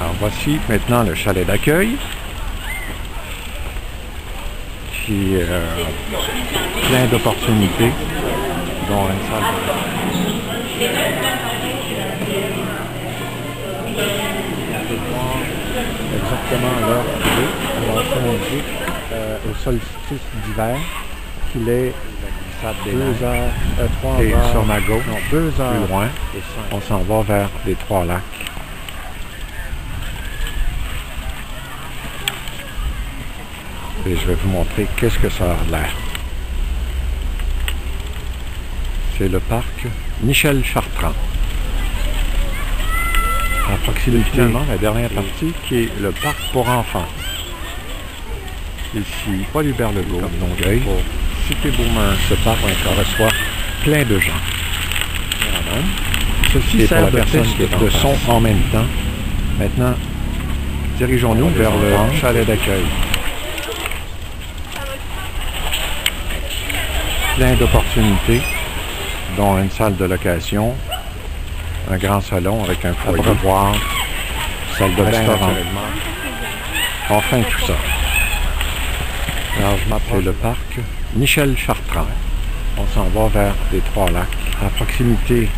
Alors voici maintenant le chalet d'accueil qui est plein d'opportunités, dont une salle de... Exactement l'heure qu'il est. Alors ça indique au solstice d'hiver qu'il est 3 et heures, sur ma gauche, 2 heures plus loin, et 5. on s'en va vers les Trois-Lacs. Et je vais vous montrer qu'est-ce que ça a l'air. C'est le parc Michel Chartrand. À proximité, finalement, la dernière partie qui est le parc pour enfants. Ici, Paul Hubert Legault, comme Longueuil, pour Cité Beaumont, ce parc reçoit plein de gens. Ceci sert de test de son en même temps. Maintenant, dirigeons-nous vers le chalet d'accueil. Plein d'opportunités, dont une salle de location, un grand salon avec un foyer, abreuvoir, salle de restaurant. Enfin tout ça. Alors je m'approche le parc Michel Chartrand. On s'en va vers les Trois-Lacs. À proximité.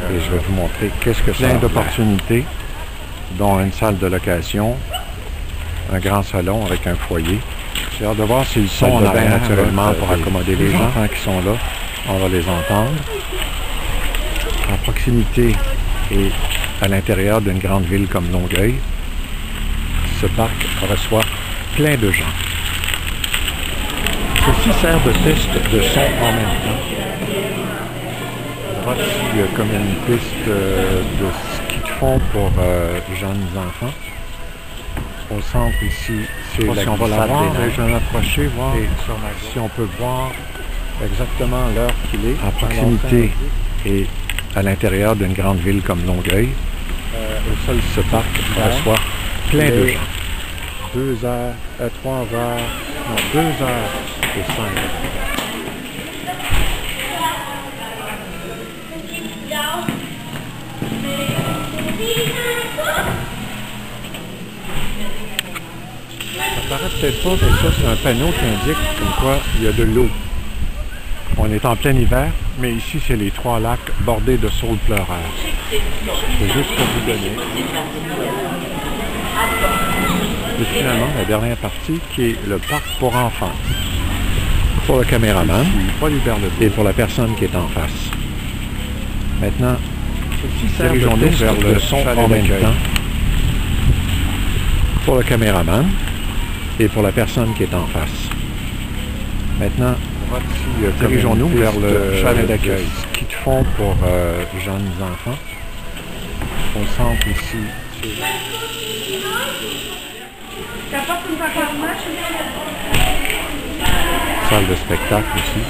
Et je vais vous montrer qu'est-ce que c'est. Plein d'opportunités, dont une salle de location, un grand salon avec un foyer. J'ai hâte de voir s'ils sont en arrière naturellement pour accommoder les enfants qui sont là. On va les entendre. À proximité et à l'intérieur d'une grande ville comme Longueuil, ce parc reçoit plein de gens. Ceci sert de test de son en même temps. Voici comme une piste de ski de fond pour jeunes enfants. Au centre ici, c'est la glissade des neiges. Je vais m'approcher, voir si on peut voir exactement l'heure qu'il est. À proximité et à l'intérieur d'une grande ville comme Longueuil, ce parc reçoit plein de gens. 2 heures, 3 heures, non, 2 heures et 5 heures. Ça paraît peut-être pas, mais ça c'est un panneau qui indique comme quoi il y a de l'eau. On est en plein hiver, mais ici c'est les Trois-Lacs bordés de saules pleureurs. C'est juste pour vous donner. Et finalement, la dernière partie qui est le parc pour enfants. Pour le caméraman, et pour la personne qui est en face. Maintenant, dirigeons-nous vers le son en même temps. Pour le caméraman et pour la personne qui est en face. Maintenant, dirigeons-nous vers le chalet d'accueil. Ski de fond pour jeunes enfants. Au centre ici, salle de spectacle ici.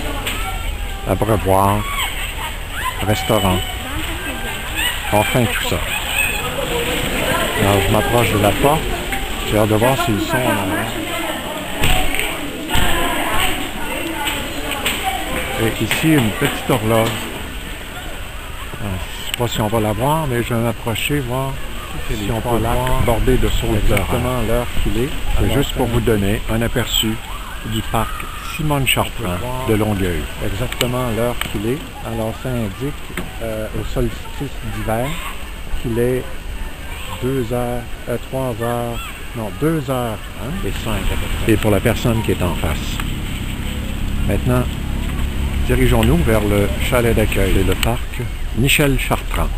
Abreuvoir, restaurant. Enfin tout ça. Alors je m'approche de la porte. J'ai hâte de voir s'ils sont en arrière. Et ici, une petite horloge. Je ne sais pas si on va la voir, mais je vais m'approcher, voir si on peut la bordée de saules pleureurs. Exactement l'heure qu'il est. C'est juste pour vous donner un aperçu du parc Simone Chartrand de Longueuil. Exactement l'heure qu'il est. Alors ça indique au solstice d'hiver qu'il est 2 heures, 3 heures, non 2 heures et 5 à peu près. Et pour la personne qui est en face. Maintenant, dirigeons-nous vers le chalet d'accueil et le parc Michel Chartrand.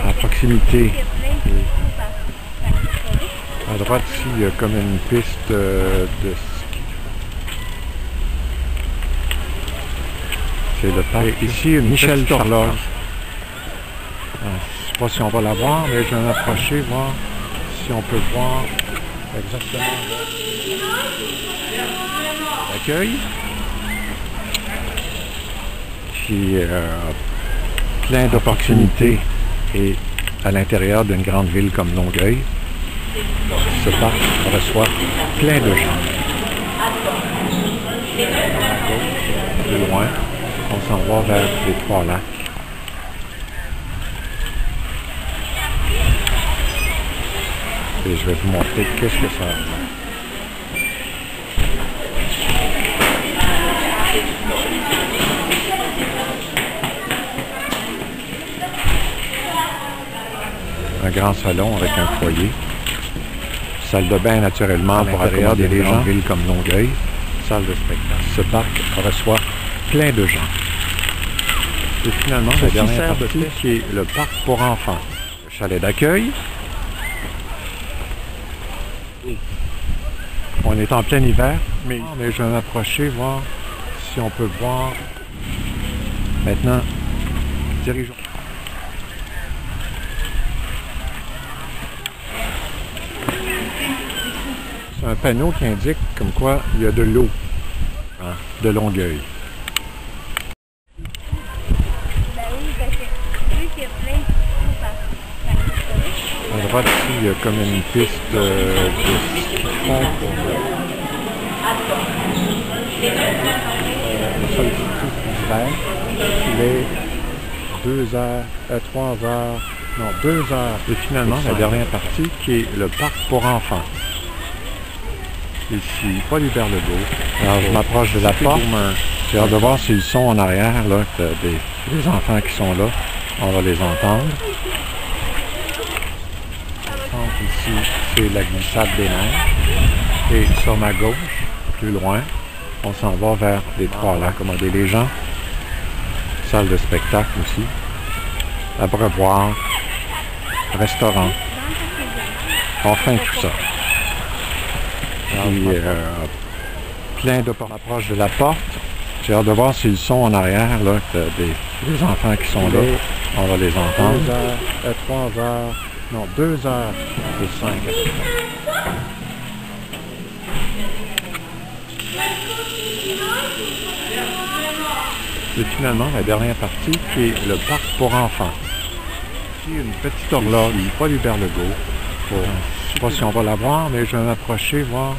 À proximité, à droite ici, il y a comme une piste de ski. C'est le parc. Et ici, une Michel Chartrand. Je ne sais pas si on va la voir, mais je vais m'approcher, voir si on peut voir exactement l'accueil. Qui est plein d'opportunités et à l'intérieur d'une grande ville comme Longueuil, ce parc reçoit plein de gens. Plus loin, On s'en va vers les Trois-Lacs. Et je vais vous montrer qu'est-ce que ça a. Un grand salon avec un foyer. Salle de bain naturellement pour accommoder les gens. Ville comme Longueuil. Salle de spectacle. Ce parc reçoit plein de gens. Et finalement, la dernière partie qui est le parc pour enfants. Le chalet d'accueil. On est en plein hiver, mais je vais m'approcher, voir si on peut voir. Maintenant, dirigeons. C'est un panneau qui indique comme quoi il y a de l'eau de Longueuil. À droite ici, il y a comme une piste de ski de fond pour le solstice d'hiver. Il est 2 heures, 3 heures, non 2 heures. Et finalement, la dernière partie qui est le parc pour enfants. Ici, Paul Hubert Legault. Alors, je m'approche de la porte. J'ai hâte de voir s'ils sont en arrière, là, des enfants qui sont là. On va les entendre. Ici, c'est la glissade des neiges. Et sur ma gauche, plus loin, on s'en va vers les Trois-Lacs, accommoder les gens. Salle de spectacle aussi. Abreuvoir, restaurant. Enfin, tout ça. Puis, plein de portes. Approche de la porte. J'ai hâte de voir s'ils sont en arrière, là, des enfants qui sont là. On va les entendre. 2 heures, 3 heures, non, 2 heures et 5 à peu près. Et finalement, la dernière partie qui est le parc pour enfants. Ici, une petite horloge, Paul Hubert Legault. Je ne sais pas si on va la voir, mais je vais m'approcher, voir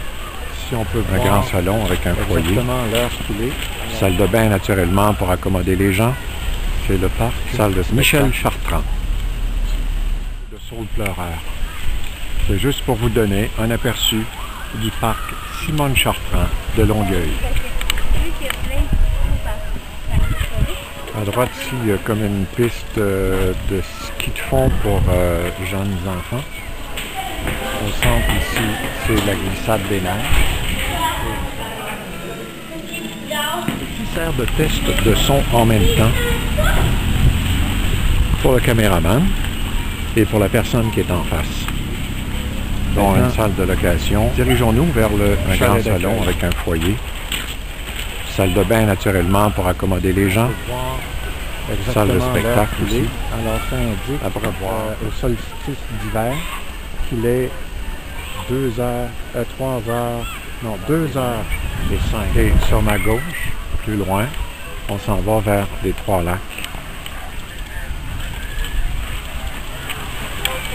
si on peut voir. Un grand salon avec un foyer. Exactement l'heure qu'il est. Salle de bain, naturellement, pour accommoder les gens. C'est le parc. Salle de Michel Chartrand. De Saule-Pleureur. C'est juste pour vous donner un aperçu du parc Simone Chartrand de Longueuil. À droite, ici, il y a comme une piste de ski de fond pour jeunes enfants. Au centre, ici, c'est la glissade des neiges. Qui sert de test de son en même temps pour le caméraman et pour la personne qui est en face. Dans une salle de location, dirigeons-nous vers un grand salon avec un foyer. Salle de bain, naturellement, pour accommoder les gens. Salle de spectacle aussi. Alors, ça indique au solstice d'hiver qu'il est 2 heures, 3 heures, non, 2 heures et 5. Et sur ma gauche, plus loin, on s'en va vers les Trois-Lacs.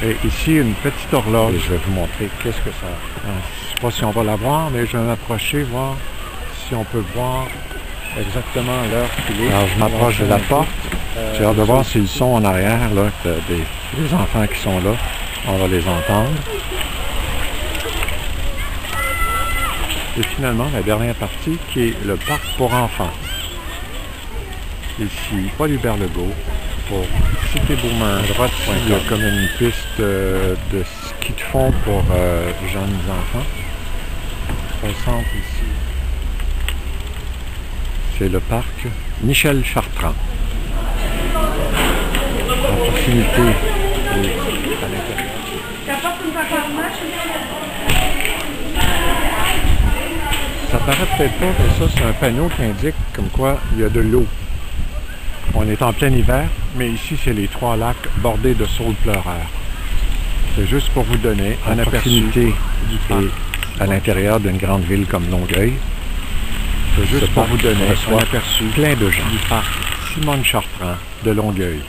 Et ici, une petite horloge. Et je vais vous montrer qu'est-ce que ça a. Je ne sais pas si on va la voir, mais je vais m'approcher, voir si on peut voir exactement l'heure qu'il est. Alors, je m'approche de la porte. J'ai hâte de voir s'ils sont en arrière, là, des enfants qui sont là. On va les entendre. Et finalement, la dernière partie qui est le parc pour enfants. Ici, Paul Hubert Legault, pour Cité-Beaumont. À droite, il y a comme une piste de ski de fond pour jeunes enfants. Au centre, ici, c'est le parc Michel Chartrand. En proximité et à l'intérieur. Ça paraît peut-être pas, mais ça, c'est un panneau qui indique comme quoi il y a de l'eau. On est en plein hiver, mais ici, c'est les Trois-Lacs bordés de Saule-Pleureur. C'est juste pour vous donner un aperçu du parc à l'intérieur d'une grande ville comme Longueuil. C'est juste pour vous donner un aperçu plein de gens du parc Simone Chartrand de Longueuil.